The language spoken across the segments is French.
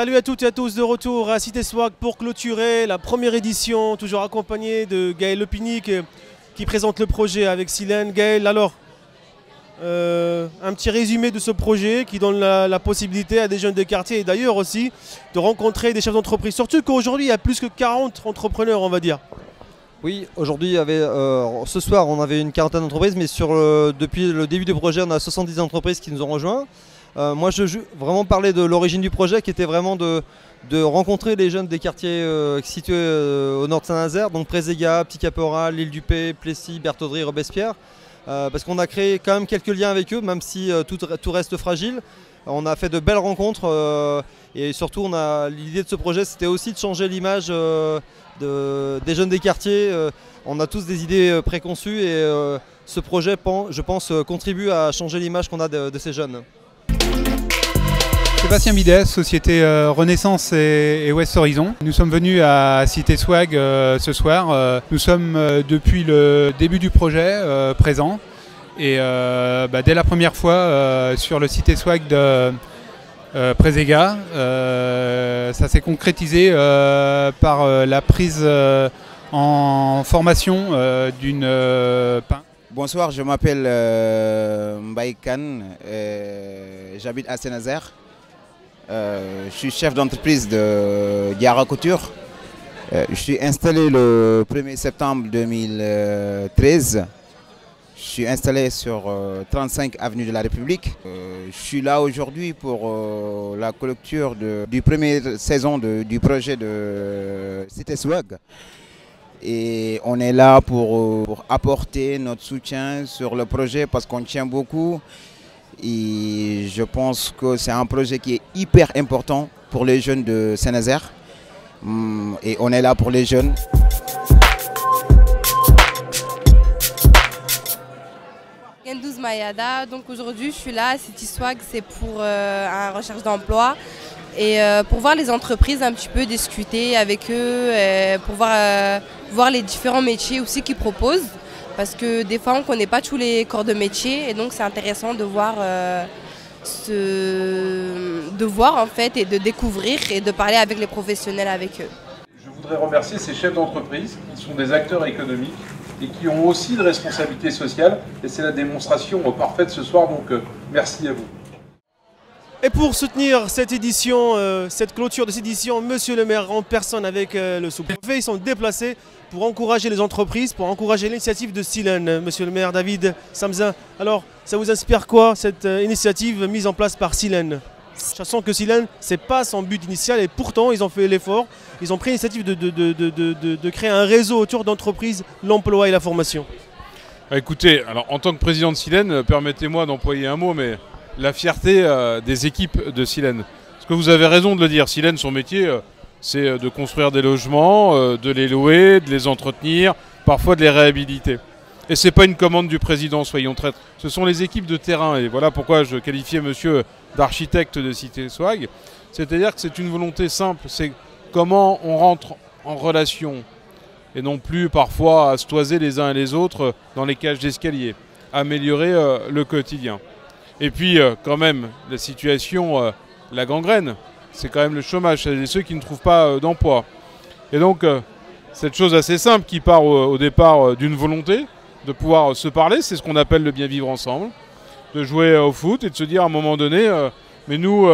Salut à toutes et à tous, de retour à Cité Swag pour clôturer la première édition, toujours accompagné de Gaël Lepinique qui présente le projet avec Silène. Gaël, alors, un petit résumé de ce projet qui donne la possibilité à des jeunes des quartiers et d'ailleurs aussi de rencontrer des chefs d'entreprise. Surtout qu'aujourd'hui, il y a plus que 40 entrepreneurs, on va dire. Oui, aujourd'hui, ce soir, on avait une quarantaine d'entreprises, mais depuis le début du projet, on a 70 entreprises qui nous ont rejoints. Moi, je veux vraiment parler de l'origine du projet, qui était vraiment de rencontrer les jeunes des quartiers situés au nord de Saint-Nazaire, donc Préséga, Petit Caporal, l'Île du Pé, Plessis, Berthaudrie, Robespierre, parce qu'on a créé quand même quelques liens avec eux, même si tout reste fragile. On a fait de belles rencontres et surtout, l'idée de ce projet, c'était aussi de changer l'image des jeunes des quartiers. On a tous des idées préconçues et ce projet, je pense, contribue à changer l'image qu'on a de ces jeunes. Sébastien Bidet, société Renaissance et West Horizon. Nous sommes venus à Cité Swag ce soir. Nous sommes depuis le début du projet présents. Et dès la première fois sur le Cité Swag de Préséga, ça s'est concrétisé par la prise en formation d'une Bonsoir, je m'appelle Mbaye Kane, j'habite à Saint-Nazaire. Je suis chef d'entreprise de Diarra Couture. Je suis installé le 1er septembre 2013. Je suis installé sur 35 avenue de la République. Je suis là aujourd'hui pour la clôture du première saison du projet de Cité Swag. Et on est là pour apporter notre soutien sur le projet parce qu'on tient beaucoup. Et je pense que c'est un projet qui est hyper important pour les jeunes de Saint-Nazaire. Et on est là pour les jeunes. Gendouz Mayada, donc aujourd'hui je suis là à Cité Swag, c'est pour une recherche d'emploi et pour voir les entreprises un petit peu, discuter avec eux, pour voir les différents métiers aussi qu'ils proposent. Parce que des fois on ne connaît pas tous les corps de métier et donc c'est intéressant de voir, en fait et de découvrir et de parler avec les professionnels avec eux. Je voudrais remercier ces chefs d'entreprise qui sont des acteurs économiques et qui ont aussi une responsabilité sociale et c'est la démonstration parfaite ce soir, donc merci à vous. Et pour soutenir cette édition, cette clôture de cette édition, Monsieur le maire en personne avec le sous-préfet, ils sont déplacés pour encourager les entreprises, pour encourager l'initiative de Silène. Monsieur le maire David Samzin, alors ça vous inspire quoi cette initiative mise en place par Silène? Sachant que Silène, ce n'est pas son but initial et pourtant ils ont fait l'effort, ils ont pris l'initiative de créer un réseau autour d'entreprises, l'emploi et la formation. Écoutez, alors en tant que président de Silène, permettez-moi d'employer un mot, mais la fierté des équipes de Silène. Parce que vous avez raison de le dire, Silène, son métier, c'est de construire des logements, de les louer, de les entretenir, parfois de les réhabiliter. Et ce n'est pas une commande du président, soyons traîtres. Ce sont les équipes de terrain. Et voilà pourquoi je qualifiais monsieur d'architecte de Cité Swag. C'est-à-dire que c'est une volonté simple, c'est comment on rentre en relation. Et non plus parfois à se toiser les uns et les autres dans les cages d'escalier. Améliorer le quotidien. Et puis, quand même, la situation, la gangrène, c'est quand même le chômage, c'est ceux qui ne trouvent pas d'emploi. Et donc, cette chose assez simple qui part au départ d'une volonté de pouvoir se parler, c'est ce qu'on appelle le bien vivre ensemble, de jouer au foot et de se dire à un moment donné, mais nous,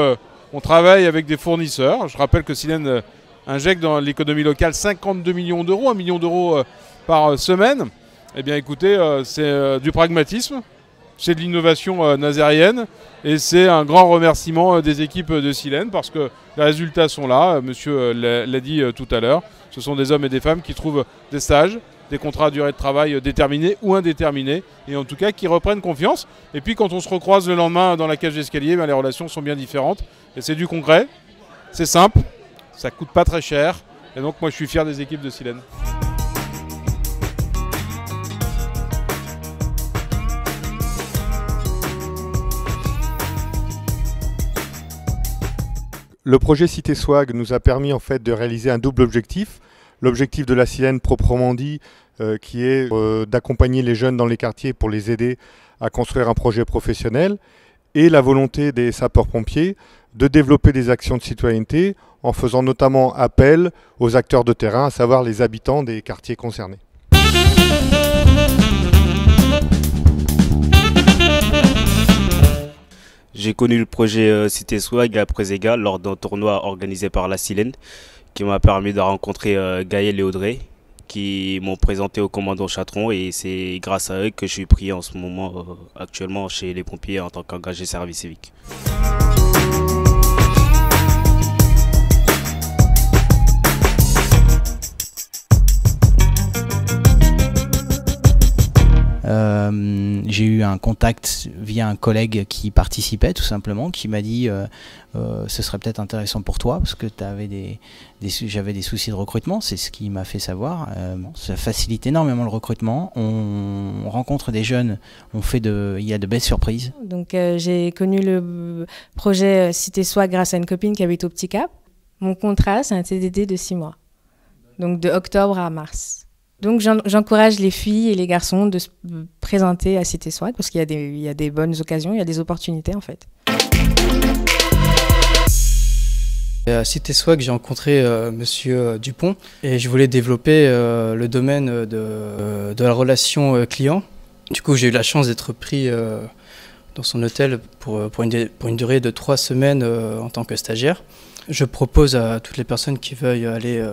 on travaille avec des fournisseurs. Je rappelle que Silène injecte dans l'économie locale 52 millions d'euros, 1 million d'euros par semaine. Eh bien, écoutez, c'est du pragmatisme. C'est de l'innovation nazérienne et c'est un grand remerciement des équipes de Silène parce que les résultats sont là, monsieur l'a dit tout à l'heure. Ce sont des hommes et des femmes qui trouvent des stages, des contrats à durée de travail déterminés ou indéterminés et en tout cas qui reprennent confiance. Et puis quand on se recroise le lendemain dans la cage d'escalier, les relations sont bien différentes et c'est du concret, c'est simple, ça coûte pas très cher et donc moi je suis fier des équipes de Silène. Le projet Cité Swag nous a permis en fait de réaliser un double objectif. L'objectif de la Silène proprement dit, qui est d'accompagner les jeunes dans les quartiers pour les aider à construire un projet professionnel. et la volonté des sapeurs-pompiers de développer des actions de citoyenneté en faisant notamment appel aux acteurs de terrain, à savoir les habitants des quartiers concernés. J'ai connu le projet Cité Swag à Préséga lors d'un tournoi organisé par la Silène qui m'a permis de rencontrer Gaël et Audrey qui m'ont présenté au commandant Chatron et c'est grâce à eux que je suis pris en ce moment actuellement chez les pompiers en tant qu'engagé service civique. J'ai eu un contact via un collègue qui participait tout simplement, qui m'a dit ce serait peut-être intéressant pour toi parce que j'avais des soucis de recrutement, c'est ce qui m'a fait savoir. Ça facilite énormément le recrutement, on rencontre des jeunes, il y a de belles surprises. Donc j'ai connu le projet Cité Swag grâce à une copine qui habite au Petit Cap. Mon contrat c'est un CDD de 6 mois, donc de octobre à mars. Donc j'encourage les filles et les garçons de se présenter à Cité Swag parce qu'il y a des bonnes occasions, il y a des opportunités en fait. À Cité Swag, j'ai rencontré Monsieur Dupont et je voulais développer le domaine de la relation client. Du coup, j'ai eu la chance d'être pris dans son hôtel pour une durée de 3 semaines en tant que stagiaire. Je propose à toutes les personnes qui veuillent aller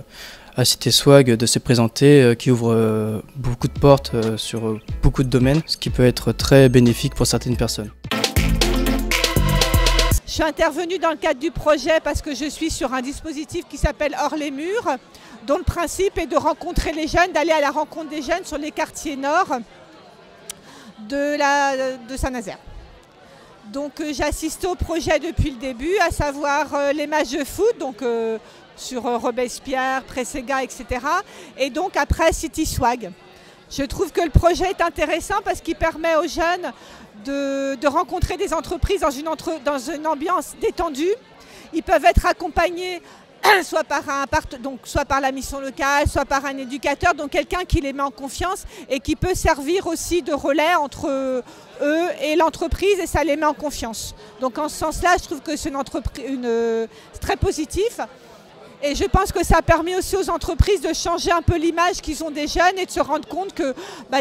à Cité Swag de se présenter, qui ouvre beaucoup de portes sur beaucoup de domaines, ce qui peut être très bénéfique pour certaines personnes. Je suis intervenue dans le cadre du projet parce que je suis sur un dispositif qui s'appelle Hors les murs, dont le principe est de rencontrer les jeunes, d'aller à la rencontre des jeunes sur les quartiers nord de Saint-Nazaire. Donc j'ai assisté au projet depuis le début, à savoir les matchs de foot, donc sur Robespierre, Préséga, etc. Et donc après City Swag. Je trouve que le projet est intéressant parce qu'il permet aux jeunes de rencontrer des entreprises dans une ambiance détendue. Ils peuvent être accompagnés soit par la mission locale, soit par un éducateur, donc quelqu'un qui les met en confiance et qui peut servir aussi de relais entre eux et l'entreprise et ça les met en confiance. Donc en ce sens-là, je trouve que c'est très positif. Et je pense que ça a permis aussi aux entreprises de changer un peu l'image qu'ils ont des jeunes et de se rendre compte que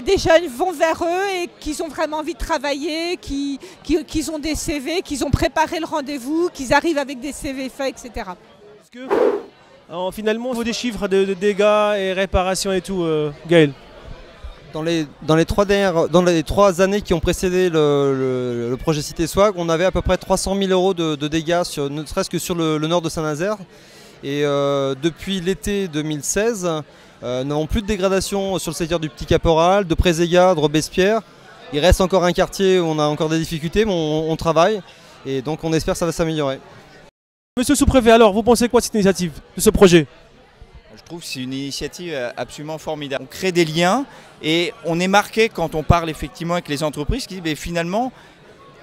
des jeunes vont vers eux et qu'ils ont vraiment envie de travailler, qu'ils ont des CV, qu'ils ont préparé le rendez-vous, qu'ils arrivent avec des CV faits, etc. Est-ce que finalement, au niveau des chiffres de dégâts et réparations et tout, Gaël? Dans les 3 années qui ont précédé le projet Cité Swag, on avait à peu près 300 000 € de dégâts, ne serait-ce que sur le nord de Saint-Nazaire. Et depuis l'été 2016, nous n'avons plus de dégradation sur le secteur du Petit Caporal, de Préséga, de Robespierre. Il reste encore un quartier où on a encore des difficultés, mais on travaille. Et donc on espère que ça va s'améliorer. Monsieur le sous-préfet, alors vous pensez quoi de cette initiative, de ce projet? Je trouve que c'est une initiative absolument formidable. On crée des liens et on est marqué quand on parle effectivement avec les entreprises qui disent mais finalement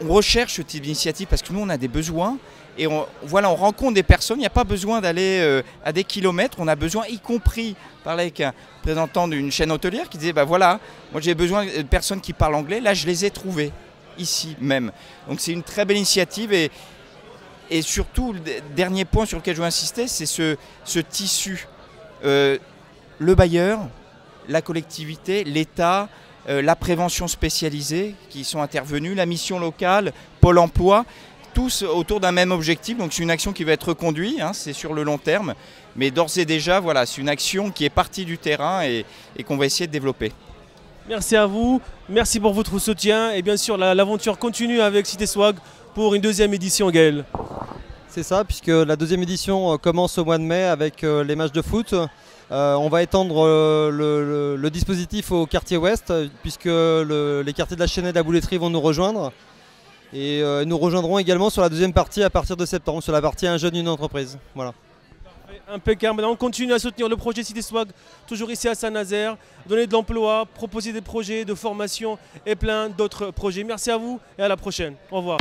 on recherche ce type d'initiative parce que nous on a des besoins. Et on rencontre des personnes, il n'y a pas besoin d'aller à des kilomètres, on a besoin, y compris, parler avec un représentant d'une chaîne hôtelière qui disait, voilà, moi j'ai besoin de personnes qui parlent anglais, là je les ai trouvées, ici même. Donc c'est une très belle initiative et surtout, le dernier point sur lequel je veux insister, c'est ce tissu. Le bailleur, la collectivité, l'État, la prévention spécialisée qui sont intervenus, la mission locale, Pôle emploi, tous autour d'un même objectif, donc c'est une action qui va être reconduite, c'est sur le long terme, mais d'ores et déjà, voilà, c'est une action qui est partie du terrain et qu'on va essayer de développer. Merci à vous, merci pour votre soutien et bien sûr l'aventure continue avec Cité Swag pour une 2e édition, Gaël. C'est ça, puisque la 2e édition commence au mois de mai avec les matchs de foot. On va étendre le dispositif au quartier ouest, puisque les quartiers de la Chaînée et de la Bouletterie vont nous rejoindre. Et nous rejoindrons également sur la 2e partie à partir de septembre, sur la partie Un jeune, une entreprise. Voilà. Impeccable. On continue à soutenir le projet Cité Swag, toujours ici à Saint-Nazaire, donner de l'emploi, proposer des projets de formation et plein d'autres projets. Merci à vous et à la prochaine. Au revoir.